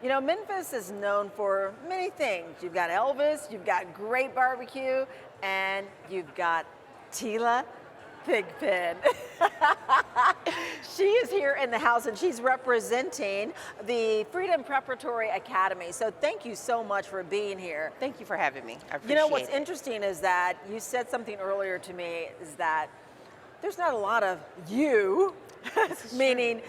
You know, Memphis is known for many things. You've got Elvis, you've got great barbecue, and you've got Tela Thigpen. She is here in the house and she's representing the Freedom Preparatory Academy. So thank you so much for being here. Thank you for having me. I appreciate You know, what's it. interesting is that you said something earlier to me is that there's not a lot of you, meaning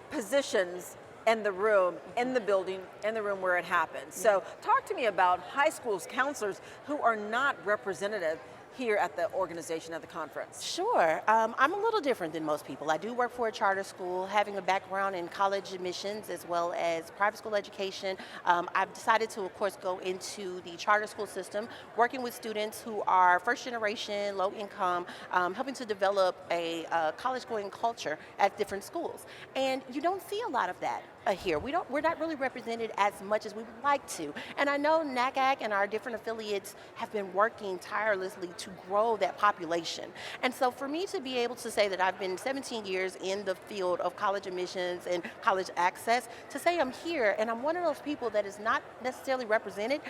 positions in the room, in the building, in the room where it happens. So talk to me about high schools counselors who are not representative here at the organization of the conference. Sure. I'm a little different than most people. I do work for a charter school, having a background in college admissions as well as private school education. I've decided to, of course, go into the charter school system, working with students who are first generation, low income, helping to develop a college-going culture at different schools. And you don't see a lot of that here. We're not really represented as much as we would like to. And I know NACAC and our different affiliates have been working tirelessly to grow that population. And so for me to be able to say that I've been 17 years in the field of college admissions and college access, to say I'm here and I'm one of those people that is not necessarily represented,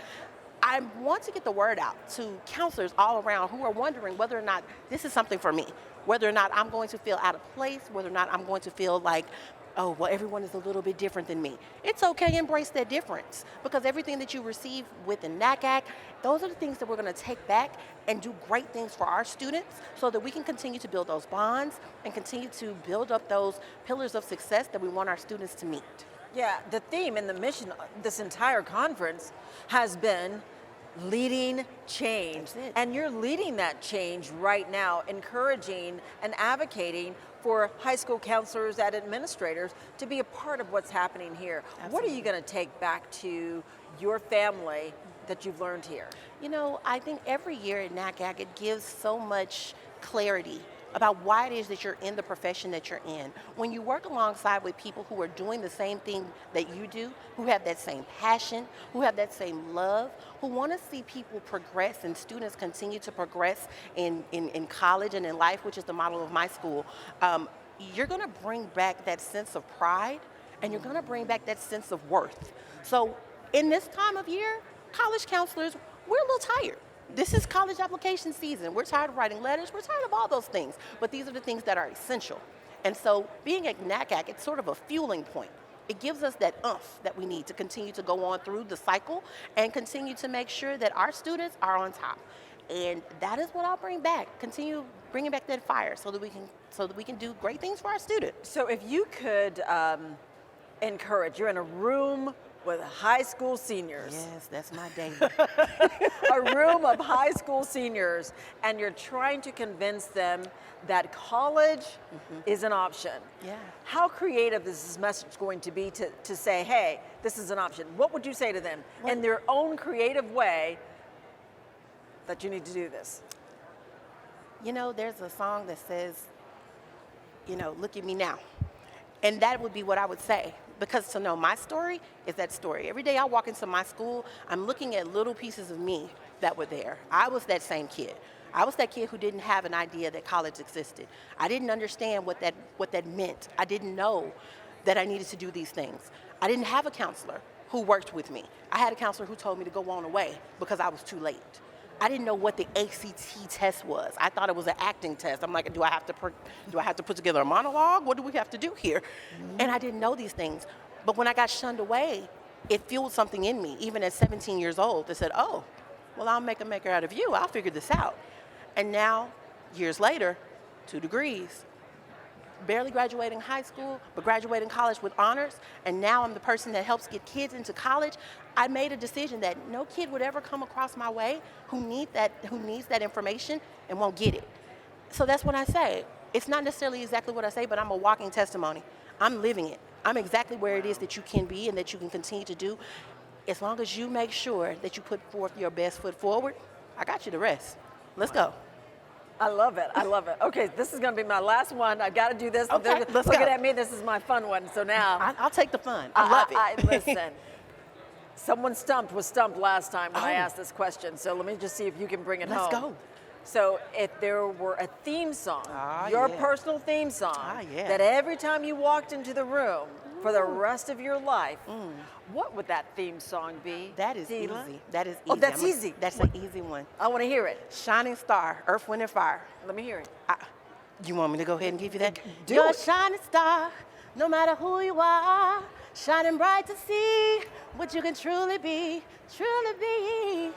I want to get the word out to counselors all around who are wondering whether or not this is something for me, whether or not I'm going to feel out of place, whether or not I'm going to feel like, oh, well, everyone is a little bit different than me. It's okay, embrace that difference, because everything that you receive within NACAC, those are the things that we're gonna take back and do great things for our students so that we can continue to build those bonds and continue to build up those pillars of success that we want our students to meet. Yeah, the theme and the mission this entire conference has been leading change. And you're leading that change right now, encouraging and advocating for high school counselors and administrators to be a part of what's happening here. Absolutely. What are you going to take back to your family that you've learned here? You know, I think every year at NACAC, it gives so much clarity about why it is that you're in the profession that you're in. When you work alongside with people who are doing the same thing that you do, who have that same passion, who have that same love, who want to see people progress and students continue to progress in college and in life, which is the model of my school, you're going to bring back that sense of pride and you're going to bring back that sense of worth. So in this time of year, college counselors, we're a little tired. This is college application season. We're tired of writing letters. We're tired of all those things. But these are the things that are essential. And so being at NACAC, it's sort of a fueling point. It gives us that oomph that we need to continue to go on through the cycle and continue to make sure that our students are on top. And that is what I'll bring back. Continue bringing back that fire so that we can do great things for our students. So if you could encourage, you're in a room with high school seniors. Yes, that's my day. A room of high school seniors, and you're trying to convince them that college is an option. Yeah. How creative is this message going to be to say, hey, this is an option? What would you say to them in their own creative way that you need to do this? You know, there's a song that says, you know, look at me now. And that would be what I would say. Because to know my story is that story. Every day I walk into my school, I'm looking at little pieces of me that were there. I was that same kid. I was that kid who didn't have an idea that college existed. I didn't understand what that meant. I didn't know that I needed to do these things. I didn't have a counselor who worked with me. I had a counselor who told me to go on away because I was too late. I didn't know what the ACT test was. I thought it was an acting test. I'm like, do I have to put together a monologue? What do we have to do here? And I didn't know these things. But when I got shunned away, it fueled something in me, even at 17 years old, that said, oh, well, I'll make a maker out of you. I'll figure this out. And now, years later, 2 degrees, barely graduating high school, but graduating college with honors, and now I'm the person that helps get kids into college. I made a decision that no kid would ever come across my way who needs that information and won't get it. So that's what I say. It's not necessarily exactly what I say, but I'm a walking testimony. I'm living it. I'm exactly where it is that you can be and that you can continue to do. As long as you make sure that you put forth your best foot forward, I got you the rest. Let's go. I love it. I love it. Okay, this is going to be my last one. I've got to do this. Okay, let's Looking go. at me, this is my fun one. So now I'll take the fun. I love it. Listen, someone was stumped last time when I asked this question. So let me just see if you can bring it home. Let's go. So if there were a theme song, your personal theme song, that every time you walked into the room, for the rest of your life, what would that theme song be? That is Tela? easy. That is easy. Oh, that's easy. That's an easy one. I want to hear it. Shining star, Earth, Wind, and Fire. Let me hear it. You want me to go ahead and give you that? Do You're it. a shining star, no matter who you are, shining bright to see what you can truly be, truly be.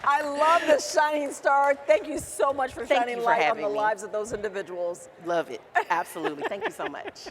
I love the shining star. Thank you so much for Thank shining you for light on having the me. lives of those individuals. Love it. Absolutely. Thank you so much.